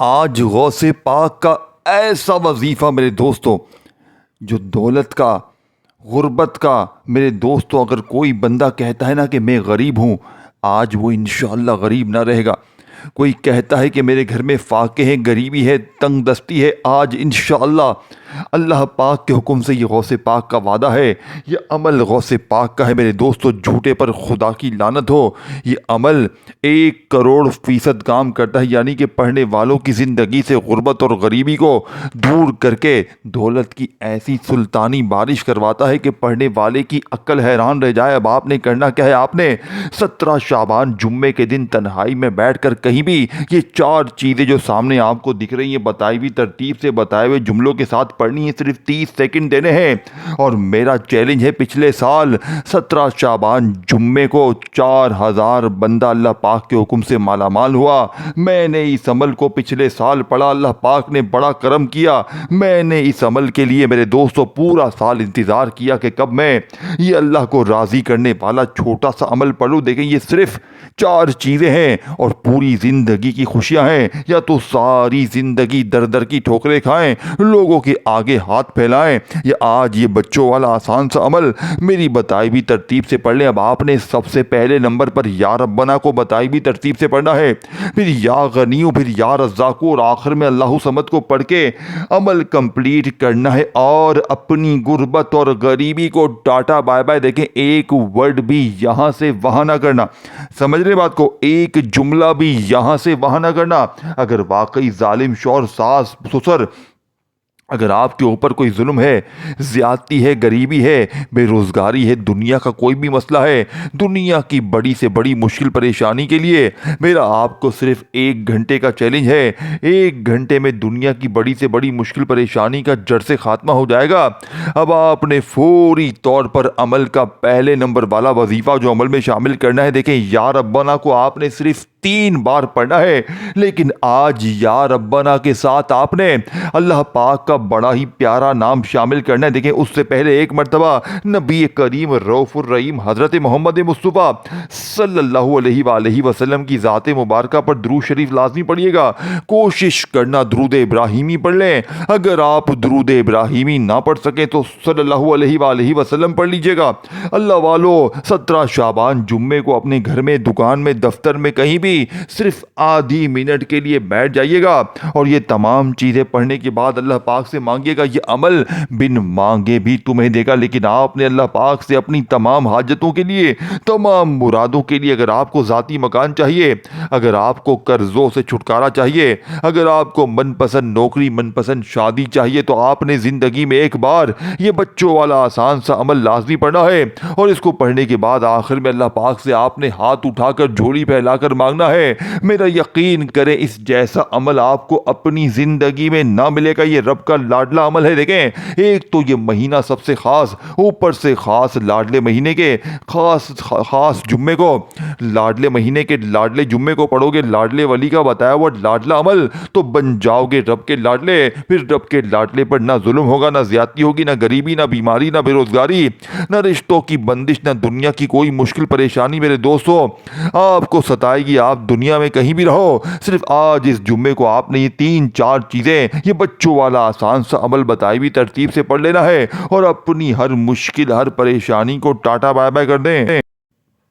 آج غوث پاک کا ایسا وظیفہ میرے دوستوں، جو دولت کا، غربت کا، میرے دوستوں اگر کوئی بندہ کہتا ہے نا کہ میں غریب ہوں، آج وہ انشاءاللہ غریب نہ رہے گا۔ کوئی کہتا ہے کہ میرے گھر میں فاقے ہیں، غریبی ہے، تنگ دستی ہے، آج انشاءاللہ اللہ پاک کے حکم سے یہ غوث پاک کا وعدہ ہے، یہ عمل غوث پاک کا ہے میرے دوستو۔ جھوٹے پر خدا کی لعنت ہو، یہ عمل 1,00,00,000% کام کرتا ہے، یعنی کہ پڑھنے والوں کی زندگی سے غربت اور غریبی کو دور کر کے دولت کی ایسی سلطانی بارش کرواتا ہے کہ پڑھنے والے کی عقل حیران رہ جائے۔ اب آپ نے کرنا کیا ہے؟ آپ نے 17 شعبان جمعے کے دن تنہائی میں بیٹھ کر کہیں بھی یہ 4 چیزیں جو سامنے آپ کو دکھ رہی ہیں بتائی ہوئی ترتیب سے بتائے ہوئے جملوں کے ساتھ پڑھنی ہے۔ صرف 30 سیکنڈ دینے ہیں، اور میرا چیلنج ہے، پچھلے سال 17 شعبان جمعے کو 4,000 بندہ اللہ پاک کے حکم سے مالا مال ہوا۔ میں نے اس عمل کو پچھلے سال پڑھا، اللہ پاک نے بڑا کرم کیا۔ میں نے اس عمل کے لیے میرے دوستوں پورا سال انتظار کیا کہ کب میں یہ اللہ کو راضی کرنے والا چھوٹا سا عمل پڑھوں۔ دیکھیں، یہ صرف 4 چیزیں ہیں اور پوری زندگی کی خوشیاں ہیں، یا تو ساری زندگی در در کی ٹھوکریں کھائیں، لوگوں کے آگے ہاتھ پھیلائیں، یا آج یہ بچوں والا آسان سا عمل میری بتائی ہوئی ترتیب سے پڑھ لیں۔ اب آپ نے سب سے پہلے نمبر پر یا ربنا کو بتائی ہوئی ترتیب سے پڑھنا ہے، پھر یا غنیو، پھر یا رزاقو، اور آخر میں اللہ صمد کو پڑھ کے عمل کمپلیٹ کرنا ہے، اور اپنی غربت اور غریبی کو ٹاٹا بائے بائے۔ دیکھیں، ایک ورڈ بھی یہاں سے وہاں نہ کرنا، سمجھ رہے بات کو؟ ایک جملہ بھی یہاں سے وہاں نہ کرنا۔ اگر واقعی ظالم شوہر، ساس، سسر، اگر آپ کے اوپر کوئی ظلم ہے، زیادتی ہے، غریبی ہے، بے روزگاری ہے، دنیا کا کوئی بھی مسئلہ ہے، دنیا کی بڑی سے بڑی مشکل پریشانی کے لیے میرا آپ کو صرف 1 گھنٹے کا چیلنج ہے۔ 1 گھنٹے میں دنیا کی بڑی سے بڑی مشکل پریشانی کا جڑ سے خاتمہ ہو جائے گا۔ اب آپ نے فوری طور پر عمل کا پہلے نمبر والا وظیفہ جو عمل میں شامل کرنا ہے، دیکھیں، یا ربنا کو آپ نے صرف 3 بار پڑھنا ہے، لیکن آج یا ربنا کے ساتھ آپ نے اللہ پاک کا بڑا ہی پیارا نام شامل کرنا ہے۔ دیکھیں، اس سے پہلے ایک مرتبہ نبی کریم رؤوف الرحیم حضرت محمد مصطفیٰ صلی اللہ علیہ وآلہ وسلم کی ذات مبارکہ پر درود شریف لازمی پڑھیے گا۔ کوشش کرنا درود ابراہیمی پڑھ لیں، اگر آپ درود ابراہیمی نہ پڑھ سکیں تو صلی اللہ علیہ وآلہ وسلم پڑھ لیجئے گا۔ اللہ والو، 17 شعبان جمعے کو اپنے گھر میں، دکان میں، دفتر میں، کہیں بھی صرف آدھی منٹ کے لیے بیٹھ جائیے گا، اور یہ تمام چیزیں پڑھنے کے بعد اللہ پاک سے مانگیے گا۔ یہ عمل بن مانگے بھی تمہیں دے گا، لیکن آپ نے اللہ پاک سے اپنی تمام حاجتوں کے لیے، تمام مرادوں کے لیے، اگر آپ کو ذاتی مکان چاہیے، اگر آپ کو قرضوں سے چھٹکارا چاہیے، اگر آپ کو من پسند نوکری، من پسند شادی چاہیے، تو آپ نے زندگی میں ایک بار یہ بچوں والا آسان سا عمل لازمی پڑھنا ہے، اور اس کو پڑھنے کے بعد آخر میں اللہ پاک سے آپ نے ہاتھ اٹھا کر، جھولی پھیلا کر مانگنا ہے۔ میرا یقین کریں، اس جیسا عمل آپ کو اپنی زندگی میں نہ ملے گا۔ یہ رب کا لاڈلا عمل ہے۔ دیکھیں، ایک تو یہ مہینہ سب سے خاص، اوپر سے خاص لاڈلے مہینے کے خاص جمعے کو، لاڈلے مہینے کے لاڈلے جمعے کو پڑھو گے، لاڈلے ولی کا بتایا ہوا لاڈلا عمل، تو بن جاؤ گے رب کے لاڈلے۔ پھر رب کے لاڈلے پر نہ ظلم ہوگا، نہ زیادتی ہوگی، نہ غریبی، نہ بیماری، نہ بے روزگاری، نہ رشتوں کی بندش، نہ دنیا کی کوئی مشکل پریشانی میرے دوستوں آپ کو ستائے گی۔ آپ دنیا میں کہیں بھی رہو، صرف آج اس جمعے کو آپ نے یہ 3-4 چیزیں، یہ بچوں والا آسان سا عمل بتائی ہوئی ترتیب سے پڑھ لینا ہے، اور اپنی ہر مشکل، ہر پریشانی کو ٹاٹا بائے بائے کر دیں۔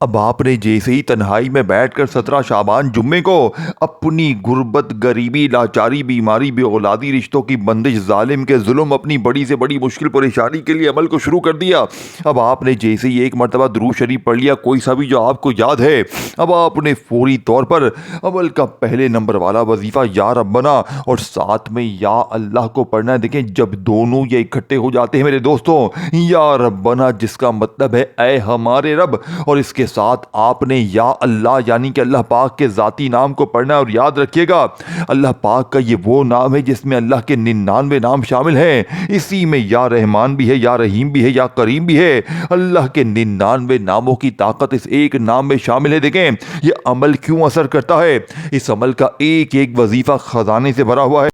اب آپ نے جیسے ہی تنہائی میں بیٹھ کر 17 شعبان جمعے کو اپنی غربت، غریبی، لاچاری، بیماری، بے اولادی، رشتوں کی بندش، ظالم کے ظلم، اپنی بڑی سے بڑی مشکل پریشانی کے لیے عمل کو شروع کر دیا، اب آپ نے جیسے ہی ایک مرتبہ درود شریف پڑھ لیا، کوئی سا بھی جو آپ کو یاد ہے، اب آپ نے فوری طور پر عمل کا پہلے نمبر والا وظیفہ یا ربنا اور ساتھ میں یا اللہ کو پڑھنا ہے۔ دیکھیں، جب دونوں یہ اکٹھے ہو جاتے ہیں میرے دوستوں، یا ربنا جس کا مطلب ہے اے ہمارے رب، اور اس کے ساتھ آپ نے یا اللہ یعنی کہ اللہ پاک کے ذاتی نام کو پڑھنا ہے۔ اور یاد رکھیے گا، اللہ پاک کا یہ وہ نام ہے جس میں اللہ کے 99 نام شامل ہیں، اسی میں یا رحمان بھی ہے، یا رحیم بھی ہے، یا کریم بھی ہے۔ اللہ کے 99 ناموں کی طاقت اس ایک نام میں شامل ہے۔ دیکھیں، یہ عمل کیوں اثر کرتا ہے، اس عمل کا ایک ایک وظیفہ خزانے سے بھرا ہوا ہے،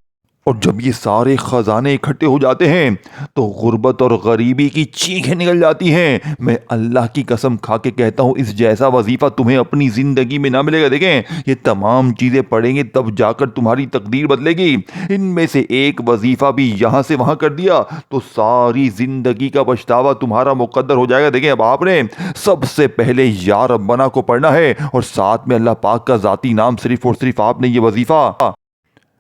اور جب یہ سارے خزانے اکٹھے ہو جاتے ہیں تو غربت اور غریبی کی چیخیں نکل جاتی ہیں۔ میں اللہ کی قسم کھا کے کہتا ہوں اس جیسا وظیفہ تمہیں اپنی زندگی میں نہ ملے گا۔ دیکھیں یہ تمام چیزیں پڑھیں گے تب جا کر تمہاری تقدیر بدلے گی۔ ان میں سے ایک وظیفہ بھی یہاں سے وہاں کر دیا تو ساری زندگی کا پچھتاوا تمہارا مقدر ہو جائے گا۔ دیکھیں اب آپ نے سب سے پہلے یا ربنا کو پڑھنا ہے اور ساتھ میں اللہ پاک کا ذاتی نام صرف اور صرف آپ نے یہ وظیفہ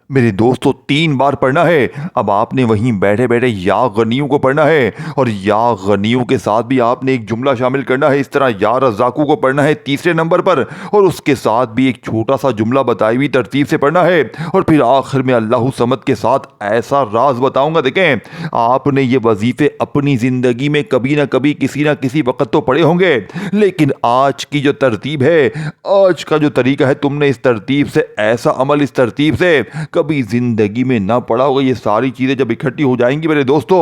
میرے دوستو 3 بار پڑھنا ہے۔ اب آپ نے وہیں بیٹھے بیٹھے یا غنیوں کو پڑھنا ہے اور یا غنیوں کے ساتھ بھی آپ نے ایک جملہ شامل کرنا ہے۔ اس طرح یا رزاقوں کو پڑھنا ہے تیسرے نمبر پر اور اس کے ساتھ بھی ایک چھوٹا سا جملہ بتائی ہوئی ترتیب سے پڑھنا ہے اور پھر آخر میں اللہ صمد کے ساتھ ایسا راز بتاؤں گا۔ دیکھیں آپ نے یہ وظیفے اپنی زندگی میں کبھی نہ کبھی کسی نہ کسی وقت تو پڑھے ہوں گے، لیکن آج کی جو ترتیب ہے، آج کا جو طریقہ ہے، تم نے اس ترتیب سے ایسا عمل اس ترتیب سے کبھی زندگی میں نہ پڑا ہوگا۔ یہ ساری چیزیں جب اکٹھی ہو جائیں گی میرے دوستوں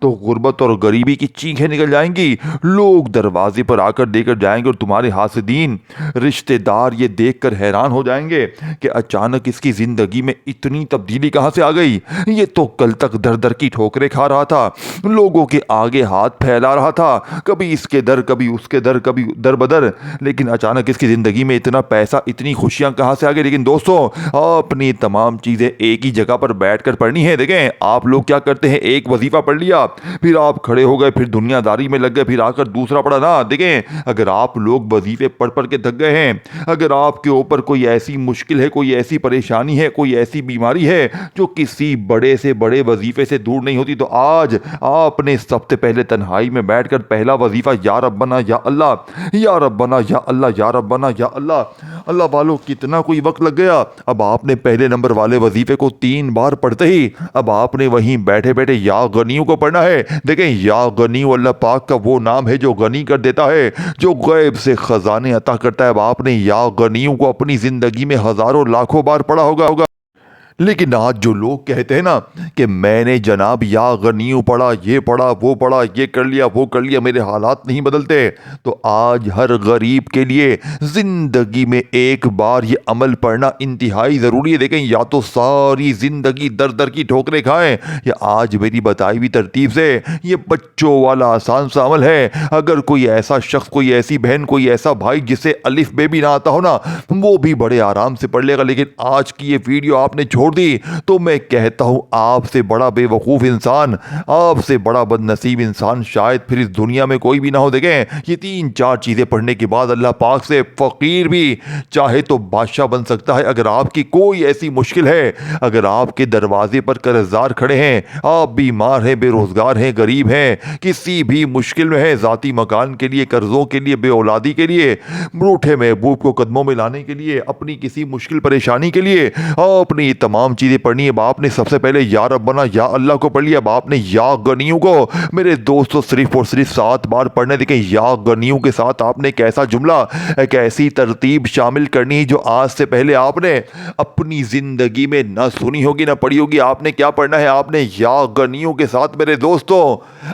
تو غربت اور غریبی کی چیخیں نکل جائیں گی۔ لوگ دروازے پر آ کر دے کر جائیں گے اور تمہارے حاسدین رشتہ دار یہ دیکھ کر حیران ہو جائیں گے کہ اچانک اس کی زندگی میں اتنی تبدیلی کہاں سے آ گئی۔ یہ تو کل تک در در کی ٹھوکریں کھا رہا تھا، لوگوں کے آگے ہاتھ پھیلا رہا تھا، کبھی اس کے در کبھی اس کے در، کبھی در بدر، لیکن اچانک اس کی زندگی میں اتنا پیسہ اتنی خوشیاں کہاں سے آ گئی۔ لیکن دوستوں اپنی تمام چیزیں ایک ہی جگہ پر بیٹھ کر پڑھنی ہے۔ دیکھیں آپ لوگ کیا کرتے ہیں، ایک وظیفہ پڑھ لیا پھر آپ کھڑے ہو گئے، پھر دنیا داری میں لگ گئے، پھر آ کر دوسرا پڑھا نا۔ دیکھیں اگر آپ لوگ وظیفے پڑھ پڑھ کے تھک گئے ہیں، اگر آپ کے اوپر کوئی ایسی مشکل ہے، کوئی ایسی پریشانی ہے، کوئی ایسی بیماری ہے جو کسی بڑے سے بڑے وظیفے سے دور نہیں ہوتی، تو آج آپ نے سب سے پہلے تنہائی میں بیٹھ کر پہلا وظیفہ یا ربنا یا اللہ، یا ربنا یا اللہ، یا ربنا یا اللہ۔ اللہ والو کتنا کوئی وقت لگ گیا۔ اب آپ نے پہلے نمبر والے وظیفے کو 3 بار پڑھتے ہی اب آپ نے وہیں بیٹھے بیٹھے یا غنیوں کو پڑھنا ہے۔ دیکھیں یا غنیوں اللہ پاک کا وہ نام ہے جو غنی کر دیتا ہے، جو غیب سے خزانے عطا کرتا ہے۔ اب آپ نے یا غنیوں کو اپنی زندگی میں ہزاروں لاکھوں بار پڑھا ہوگا۔ لیکن آج جو لوگ کہتے ہیں نا کہ میں نے جناب یا غنیوں پڑھا، یہ پڑھا، وہ پڑھا، یہ کر لیا، وہ کر لیا، میرے حالات نہیں بدلتے، تو آج ہر غریب کے لیے زندگی میں ایک بار یہ عمل پڑھنا انتہائی ضروری ہے۔ دیکھیں یا تو ساری زندگی در در کی ٹھوکریں کھائیں یا آج میری بتائی ہوئی ترتیب سے یہ بچوں والا آسان سا عمل ہے۔ اگر کوئی ایسا شخص، کوئی ایسی بہن، کوئی ایسا بھائی جسے الف بے بھی نہ آتا ہو نا، وہ بھی بڑے آرام سے پڑھ لے گا، لیکن آج کی یہ ویڈیو آپ نے چھوڑ دی تو میں کہتا ہوں آپ سے بڑا بے وقوف انسان، آپ سے بڑا بد نصیب انسان شاید پھر اس دنیا میں کوئی بھی نہ ہو۔ دیکھیں یہ 3-4 چیزیں پڑھنے کے بعد اللہ پاک سے فقیر بھی چاہے تو بادشاہ بن سکتا ہے۔ اگر آپ کی کوئی ایسی مشکل ہے، اگر آپ کے دروازے پر قرضدار کھڑے ہیں، آپ بیمار ہیں، بے روزگار ہیں، غریب ہیں، کسی بھی مشکل میں ہیں، ذاتی مکان کے لیے، قرضوں کے لیے، بے اولادی کے لیے، روٹھے محبوب کو قدموں میں لانے کے لیے، اپنی کسی مشکل پریشانی کے لیے، آپ نے یہ تمام چیزیں پڑھنی ہے۔ اب آپ نے سب سے پہلے یا ربنا یا اللہ کو پڑھ لیا، اب آپ نے یا غنیوں کو میرے دوستو صرف اور صرف 7 بار پڑھنا ہے۔ دیکھیں یا غنیوں کے ساتھ آپ نے ایک ایسا جملہ، ایک ایسی ترتیب شامل کرنی ہے جو آج سے پہلے آپ نے اپنی زندگی میں نہ سنی ہوگی نہ پڑھی ہوگی۔ آپ نے کیا پڑھنا ہے، آپ نے یا غنیوں کے ساتھ میرے دوستو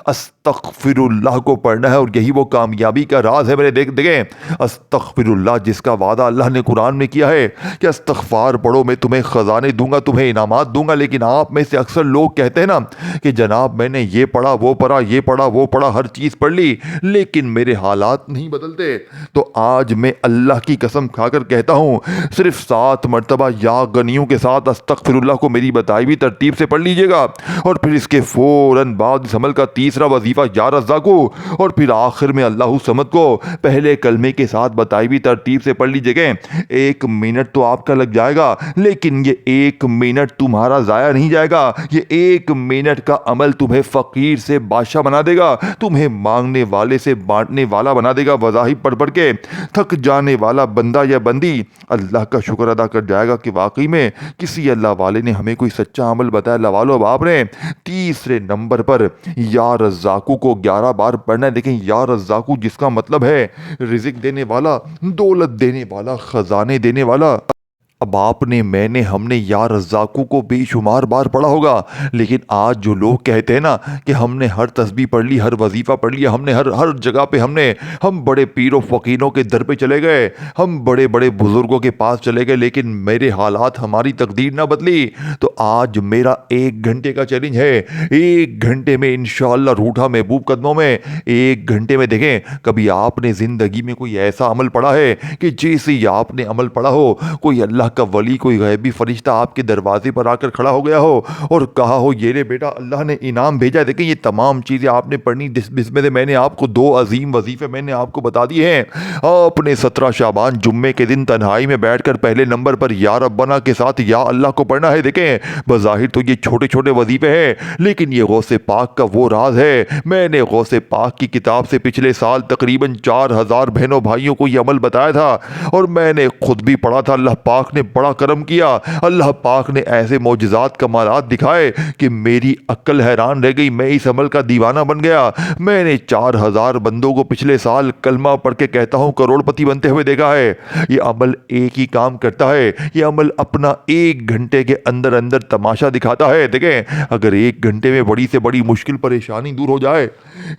استغفر اللہ کو پڑھنا ہے، اور یہی وہ کامیابی کا راز ہے۔ میرے دیکھیں استغفر اللہ جس کا وعدہ اللہ نے قرآن میں کیا ہے کہ استغفار پڑھو میں تمہیں خزانے دوں گا، تمہیں انعامات دوں گا، لیکن آپ میں سے اکثر لوگ کہتے ہیں نا کہ جناب میں نے یہ پڑھا، وہ پڑھا، یہ پڑھا، وہ پڑھا، ہر چیز پڑھ لی، لیکن میرے حالات نہیں بدلتے۔ تو آج میں اللہ کی قسم کھا کر کہتا ہوں صرف 7 مرتبہ یا غنیوں کے ساتھ استغفر اللہ کو میری بتائی ہوئی ترتیب سے پڑھ لیجئے گا، اور پھر اس کے فوراً بعد اس عمل کا تیسرا وظیفہ یا رزاقو، اور پھر آخر میں اللہ صمد کو پہلے کلمے کے ساتھ بتائی ہوئی ترتیب سے پڑھ لیجئے گا۔ 1 منٹ تو آپ کا لگ جائے گا، لیکن یہ 1 منٹ تمہارا ضائع نہیں جائے گا۔ یہ 1 منٹ کا عمل تمہیں فقیر سے بادشاہ بنا دے گا، تمہیں مانگنے والے سے بانٹنے والا بنا دے گا۔ وظائف پڑھ پڑھ کے تھک جانے والا بندہ یا بندی اللہ کا شکر ادا کر جائے گا کہ واقعی میں کسی اللہ والے نے ہمیں کوئی سچا عمل بتایا۔ اللہ والو اب آپ نے تیسرے نمبر پر یا رزاقو کو 11 بار پڑھنا ہے۔ دیکھیں یا رزاقو جس کا مطلب ہے رزق دینے والا، دولت دینے والا، خزانے دینے والا۔ اب آپ نے میں نے ہم نے یا رزاقوں کو بے شمار بار پڑھا ہوگا، لیکن آج جو لوگ کہتے ہیں نا کہ ہم نے ہر تسبیح پڑھ لی، ہر وظیفہ پڑھ لیا، ہم نے ہر جگہ پہ ہم بڑے پیر و فقیروں کے در پہ چلے گئے، ہم بڑے بڑے بزرگوں کے پاس چلے گئے، لیکن میرے حالات ہماری تقدیر نہ بدلی، تو آج میرا 1 گھنٹے کا چیلنج ہے۔ 1 گھنٹے میں انشاءاللہ روٹھا محبوب قدموں میں 1 گھنٹے میں دیکھیں کبھی آپ نے زندگی میں کوئی ایسا عمل پڑھا ہے کہ جیسے ہی آپ نے عمل پڑھا ہو، کوئی اللہ کا ولی، کوئی غیبی فرشتہ آپ کے دروازے پر آ کر کھڑا ہو گیا ہو اور کہا ہو یہ لے بیٹا اللہ نے انعام بھیجا ہے۔ دیکھیں یہ تمام چیزیں آپ نے پڑھنی، جس میں سے میں نے آپ کو 2 عظیم وظیفے میں نے آپ کو بتا دیے ہیں۔ آپ نے 17 شعبان جمعے کے دن تنہائی میں بیٹھ کر پہلے نمبر پر یا ربنا کے ساتھ یا اللہ کو پڑھنا ہے۔ دیکھیں بظاہر تو یہ چھوٹے چھوٹے وظیفے ہیں، لیکن یہ غوث پاک کا وہ راز ہے۔ میں نے غوث پاک کی کتاب سے پچھلے سال تقریباً 4000 بہنوں بھائیوں کو یہ عمل بتایا تھا، اور میں نے خود بھی پڑھا تھا۔ اللہ پاک نے بڑا کرم کیا، اللہ پاک نے ایسے معجزات کمالات دکھائے کہ میری عقل حیران رہ گئی، میں اس عمل کا دیوانہ بن گیا۔ میں نے 4000 بندوں کو پچھلے سال کلمہ پڑھ کے کہتا ہوں کروڑ پتی بنتے ہوئے دیکھا ہے۔ یہ عمل ایک ہی کام کرتا ہے، یہ عمل اپنا 1 گھنٹے کے اندر اندر تماشا دکھاتا ہے۔ دیکھیں اگر 1 گھنٹے میں بڑی سے بڑی مشکل پریشانی دور ہو جائے،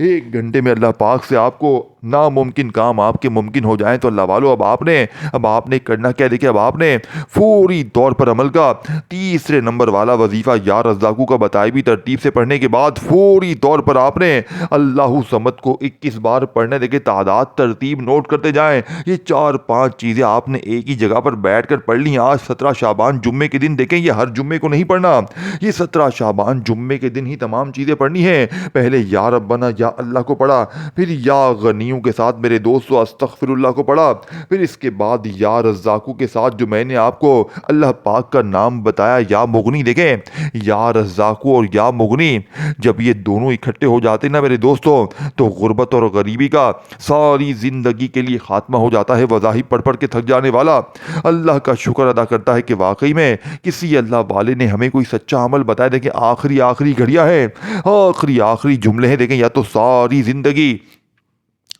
1 گھنٹے میں اللہ پاک سے آپ کو ناممکن کام آپ کے ممکن ہو جائیں، تو اللہ والو اب آپ نے کرنا کیا؟ دیکھیں اب آپ نے فوری طور پر عمل کا 3 نمبر والا وظیفہ یا رزاقو کا بتائی بھی ترتیب سے پڑھنے کے بعد فوری طور پر آپ نے اللہ صمد کو 21 بار پڑھنے۔ دیکھیں تعداد ترتیب نوٹ کرتے جائیں، یہ 4-5 چیزیں آپ نے ایک ہی جگہ پر بیٹھ کر پڑھ لی۔ آج 17 شعبان جمعے کے دن، دیکھیں یہ ہر جمعے کو نہیں پڑھنا، یہ 17 شعبان جمعے کے دن ہی تمام چیزیں پڑھنی ہیں۔ پہلے یا ربنا یا اللہ کو پڑھا، پھر یا غنیوں کے ساتھ میرے دوستو استغفر اللہ کو پڑھا، پھر اس کے بعد یا رزاقو کے ساتھ جو میں نے آپ کو اللہ پاک کا نام بتایا یا مغنی۔ دیکھیں یا رزاقو اور یا مغنی جب یہ دونوں اکٹھے ہو جاتے نا میرے دوستو، تو غربت اور غریبی کا ساری زندگی کے لیے خاتمہ ہو جاتا ہے۔ وظائف پڑھ پڑھ کے تھک جانے والا اللہ کا شکر ادا کرتا ہے کہ واقعی میں کسی اللہ والے نے ہمیں کوئی سچا عمل بتایا۔ دیکھیں آخری گھڑیاں ہیں، آخری جملے ہیں۔ دیکھیں یا تو ساری زندگی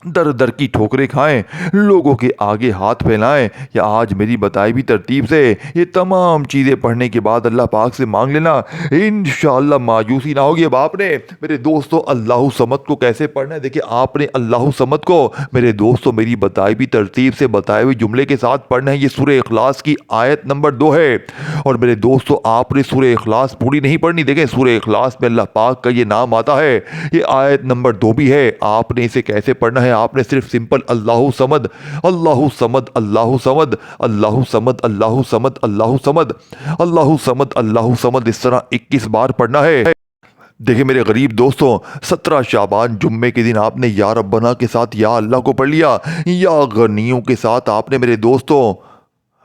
در در کی ٹھوکریں کھائیں، لوگوں کے آگے ہاتھ پھیلائیں، یا آج میری بتائی بھی ترتیب سے یہ تمام چیزیں پڑھنے کے بعد اللہ پاک سے مانگ لینا، انشاءاللہ مایوسی نہ ہوگی۔ اب آپ نے میرے دوستو اللہ صمد کو کیسے پڑھنا ہے؟ دیکھیں آپ نے اللہ صمد کو میرے دوستو میری بتائی بھی ترتیب سے بتائے ہوئے جملے کے ساتھ پڑھنا ہے۔ یہ سورہ اخلاص کی آیت نمبر 2 ہے، اور میرے دوستو آپ نے سورہ اخلاص پوری نہیں پڑھنی۔ دیکھیں سورہ اخلاص میں اللہ پاک کا یہ نام آتا ہے، یہ آیت نمبر 2 بھی ہے۔ آپ نے اسے کیسے پڑھنا ہے؟ آپ نے صرف سمپل اللہ صمد اللہ صمد اللہ صمد اللہ صمد اللہ صمد اللہ صمد اللہ صمد اللہ صمد اس طرح 21 بار پڑھنا ہے۔ دیکھیں میرے غریب دوستوں 17 شعبان جمعے کے دن آپ نے یا ربنا کے ساتھ یا اللہ کو پڑھ لیا، یا غنیوں کے ساتھ آپ نے میرے دوستوں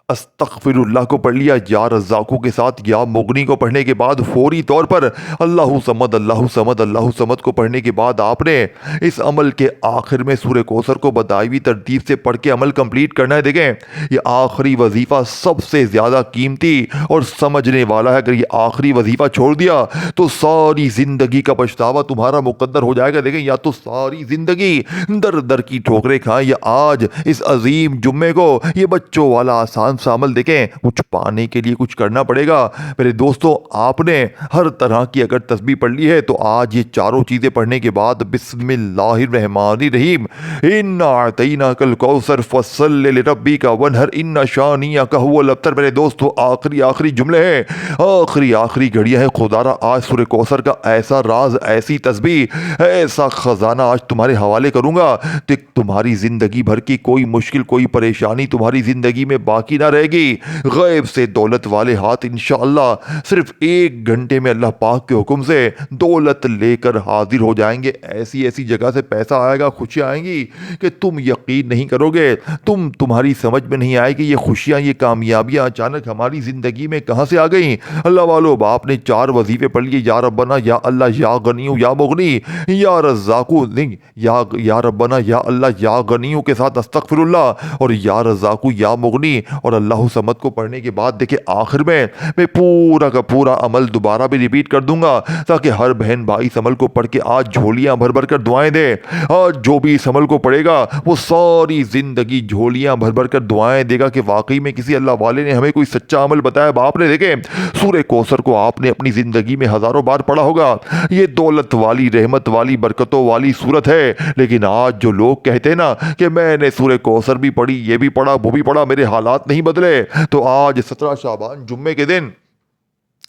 استغفر اللہ کو پڑھ لیا، یا رزاقو کے ساتھ یا مغنی کو پڑھنے کے بعد فوری طور پر اللہ صمد اللہ صمد اللہ صمد کو پڑھنے کے بعد آپ نے اس عمل کے آخر میں سورہ کوثر کو بتائی ہوئی ترتیب سے پڑھ کے عمل کمپلیٹ کرنا ہے۔ دیکھیں یہ آخری وظیفہ سب سے زیادہ قیمتی اور سمجھنے والا ہے۔ اگر یہ آخری وظیفہ چھوڑ دیا تو ساری زندگی کا پچھتاوا تمہارا مقدر ہو جائے گا۔ دیکھیں یا تو ساری زندگی در در کی ٹھوکریں کھائیں، یا آج اس عظیم جمعے کو یہ بچوں والا آسان سا عمل دیکھیں کچھ پانے کے لیے کچھ کرنا پڑے گا۔ میرے دوستو آپ نے ہر طرح کی اگر تسبیح پڑھ لی ہے تو آج یہ چاروں چیزیں پڑھنے کے بعد بسم اللہ الرحمن الرحیم انا اعطیناک الکوثر فصل لربک وانحر ان شانئک هو الابتر، میرے دوستو آخری جملے ہیں، آخری گھڑیاں ہیں۔ خدا را آج سورہ کوثر کا ایسا راز، ایسی تسبیح، ایسا خزانہ آج تمہارے حوالے کروں گا کہ تمہاری زندگی بھر کی کوئی مشکل، کوئی پریشانی تمہاری زندگی میں باقی نہ رہے گی۔ غیب سے دولت والے ہاتھ انشاءاللہ صرف 1 گھنٹے میں اللہ پاک کے حکم سے دولت لے کر حاضر ہو جائیں گے۔ ایسی جگہ سے پیسہ آئے گا، خوشیاں آئیں گی کہ تم یقین نہیں کرو گے، تمہاری سمجھ میں نہیں آئے گی یہ خوشیاں، یہ کامیابیاں اچانک ہماری زندگی میں کہاں سے آ گئیں۔ اللہ والو آپ نے 4 وظیفے پڑھ لیے، یا ربنا یا اللہ یا غنیو یا مغنی یا رزاقو، نہیں یا ربنا یا اللہ یا غنیو کے ساتھ استغفر اللہ، اور یا رزاقو یا مغنی، اور اور اللہ صمد کو پڑھنے کے بعد دیکھیں آخر میں پورا کا پورا عمل دوبارہ بھی ریپیٹ کر دوں گا تاکہ ہر بہن بھائی اس عمل کو پڑھ کے آج جھولیاں بھر بھر کر دعائیں دے. آج جو بھی اس عمل کو پڑھے گا وہ ساری زندگی جھولیاں بھر بھر کر دعائیں دے گا کہ واقعی میں کسی اللہ والے نے ہمیں کوئی سچا عمل بتایا. باپ نے دیکھیں سورہ کوثر کو آپ نے اپنی زندگی میں ہزاروں بار پڑھا ہوگا. یہ دولت والی رحمت والی برکتوں والی صورت ہے, لیکن آج جو لوگ کہتے ہیں نا کہ میں نے سورہ کوثر بھی پڑھی, یہ بھی پڑھا, وہ بھی پڑھا, میرے حالات نہیں بدلے, تو آج 17 شعبان جمعے کے دن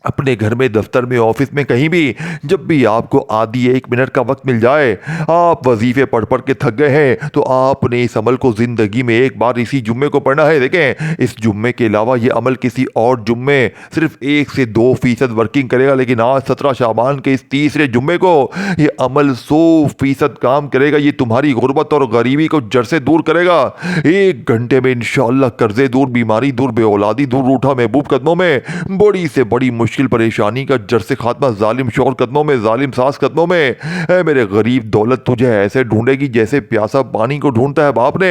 اپنے گھر میں, دفتر میں, آفس میں, کہیں بھی جب بھی آپ کو آدھی 1 منٹ کا وقت مل جائے, آپ وظیفے پڑھ پڑھ کے تھک گئے ہیں تو آپ نے اس عمل کو زندگی میں ایک بار اسی جمعے کو پڑھنا ہے. دیکھیں اس جمعے کے علاوہ یہ عمل کسی اور جمعے صرف 1 سے 2% ورکنگ کرے گا, لیکن آج 17 شعبان کے اس تیسرے جمعے کو یہ عمل 100% کام کرے گا. یہ تمہاری غربت اور غریبی کو جڑ سے دور کرے گا. 1 گھنٹے میں انشاءاللہ قرضے دور, بیماری دور, بے اولادی دور, روٹھا محبوب قدموں میں, بڑی سے بڑی مشکل پریشانی کا جڑ سے خاتمہ, ظالم شوہر قدموں میں, ظالم ساس قدموں میں. اے میرے غریب, دولت تجھے ایسے ڈھونڈے گی جیسے پیاسا پانی کو ڈھونڈتا ہے. باپ نے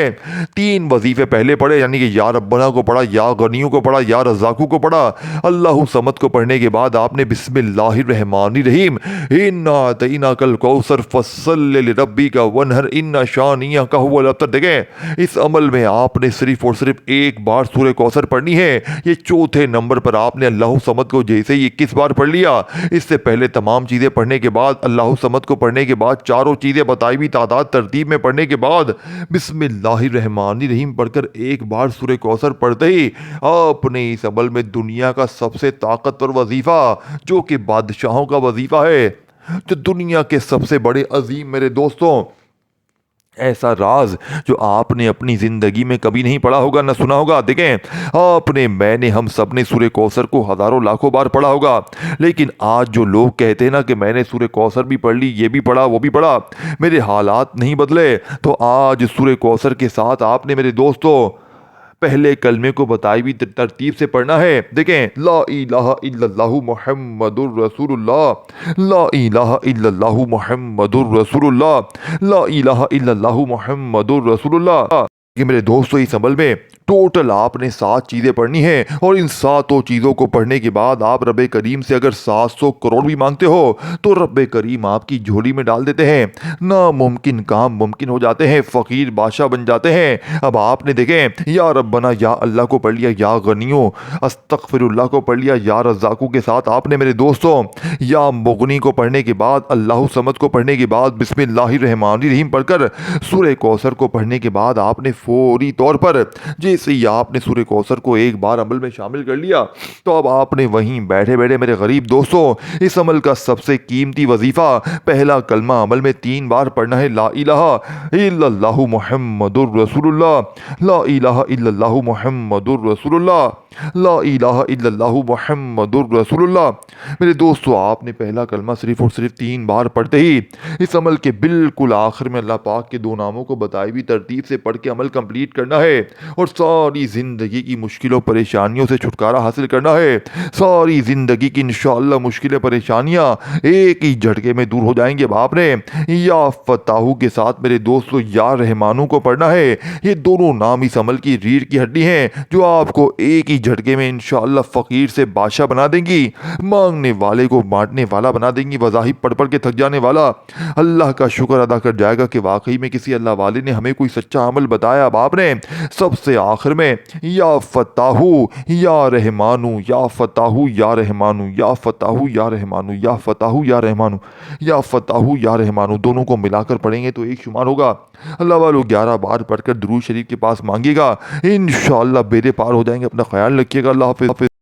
3 وظیفے پہلے پڑھے, یعنی کہ یا ربنا کو پڑھا, یا غنیوں کو پڑھا, یا رزاقوں کو پڑھا. اللہ صمد کو پڑھنے کے بعد آپ نے بسم اللہ الرحمن الرحیم انا اعطیناک الکوثر فصل لربک وانحر ان شانئک هو الابتر. دیکھیں اس عمل میں آپ نے صرف اور صرف ایک بار سورہ کوثر پڑھنی ہے. یہ چوتھے نمبر پر آپ نے اللہ صمد کو جیسے 21 بار پڑھ لیا. اس سے پہلے تمام چیزیں پڑھنے کے بعد, اللہ صمد کو پڑھنے کے بعد, چاروں چیزیں بتائی بھی تعداد ترتیب میں پڑھنے کے بعد بسم اللہ الرحمن الرحیم پڑھ کر ایک بار سورہ کوثر پڑھتے ہی آپ نے اس عمل میں دنیا کا سب سے طاقتور وظیفہ, جو کہ بادشاہوں کا وظیفہ ہے, جو دنیا کے سب سے بڑے عظیم میرے دوستوں, ایسا راز جو آپ نے اپنی زندگی میں کبھی نہیں پڑھا ہوگا, نہ سنا ہوگا. دیکھیں آپ نے, میں نے, ہم سب نے سورہ کوثر کو ہزاروں لاکھوں بار پڑھا ہوگا, لیکن آج جو لوگ کہتے ہیں نا کہ میں نے سورہ کوثر بھی پڑھ لی, یہ بھی پڑھا, وہ بھی پڑھا, میرے حالات نہیں بدلے, تو آج سورہ کوثر کے ساتھ آپ نے میرے دوستوں پہلے کلمے کو بتائی بھی ترتیب سے پڑھنا ہے. دیکھیں لا الہ الا اللہ محمد الرسول اللہ, لا الہ الا اللہ محمد الرسول اللہ, لا الہ الا اللہ محمد الرسول اللہ. کہ میرے دوستو اس عمل میں ٹوٹل آپ نے 7 چیزیں پڑھنی ہیں, اور ان 7 چیزوں کو پڑھنے کے بعد آپ رب کریم سے اگر 700 کروڑ بھی مانگتے ہو تو رب کریم آپ کی جھولی میں ڈال دیتے ہیں. ناممکن کام ممکن ہو جاتے ہیں, فقیر بادشاہ بن جاتے ہیں. اب آپ نے دیکھیں یا ربنا, یا اللہ کو پڑھ لیا, یا غنیوں استغفر اللہ کو پڑھ لیا, یا رزاقوں کے ساتھ آپ نے میرے دوستوں یا مغنی کو پڑھنے کے بعد, اللہ صمد کو پڑھنے کے بعد بسم اللہ الرحمن الرحیم پڑھ کر سورہ کوثر کو پڑھنے کے بعد آپ نے فوری طور پر جیسے ہی آپ نے سورہ کوثر کو ایک بار عمل میں شامل کر لیا, تو اب آپ نے وہیں بیٹھے بیٹھے میرے غریب دوستوں اس عمل کا سب سے قیمتی وظیفہ, پہلا کلمہ عمل میں 3 بار پڑھنا ہے, لا الہ الا اللہ محمد الرسول اللہ, لا الہ الا اللہ محمد الرسول اللہ, لا الہ الا اللہ محمد الرسول اللہ. میرے دوستو آپ نے پہلا کلمہ صرف اور صرف 3 بار پڑھتے ہی اس عمل کے بالکل آخر میں اللہ پاک کے 2 ناموں کو بتائی بھی ترتیب سے پڑھ کے عمل کمپلیٹ کرنا ہے, اور ساری زندگی کی مشکلوں پریشانیوں سے چھٹکارا حاصل کرنا ہے. ساری زندگی کی انشاءاللہ مشکلیں پریشانیاں ایک ہی جھٹکے میں دور ہو جائیں گے. باپ نے یا فتاحو کے ساتھ میرے دوستو یا رحمانو کو پڑھنا ہے. یہ دونوں نام اس عمل کی ریڑھ کی ہڈی ہیں جو آپ کو ایک ہی جھٹکے میں انشاءاللہ فقیر سے بادشاہ بنا دیں گی, مانگنے والے کو بانٹنے والا بنا دیں گی, وظائف پڑھ پڑھ کے تھک جانے والا اللہ کا شکر ادا کر جائے گا کہ واقعی میں کسی اللہ والے نے ہمیں کوئی سچا عمل بتایا. اب آپ نے سب سے آخر میں یا فتاحو یا رحمانو, یا فتاحو یا رحمانو, یا فتاحو یا رحمانو, یا فتاحو یا رحمانو, یا فتاحو یا رحمانو, دونوں کو ملا کر پڑھیں گے تو ایک شمار ہوگا. اللہ والو 11 بار پڑھ کر درود شریف کے پاس مانگیے گا, انشاءاللہ بیڑے پار ہو جائیں گے. اپنا خیال رکھیے گا. اللہ حافظ.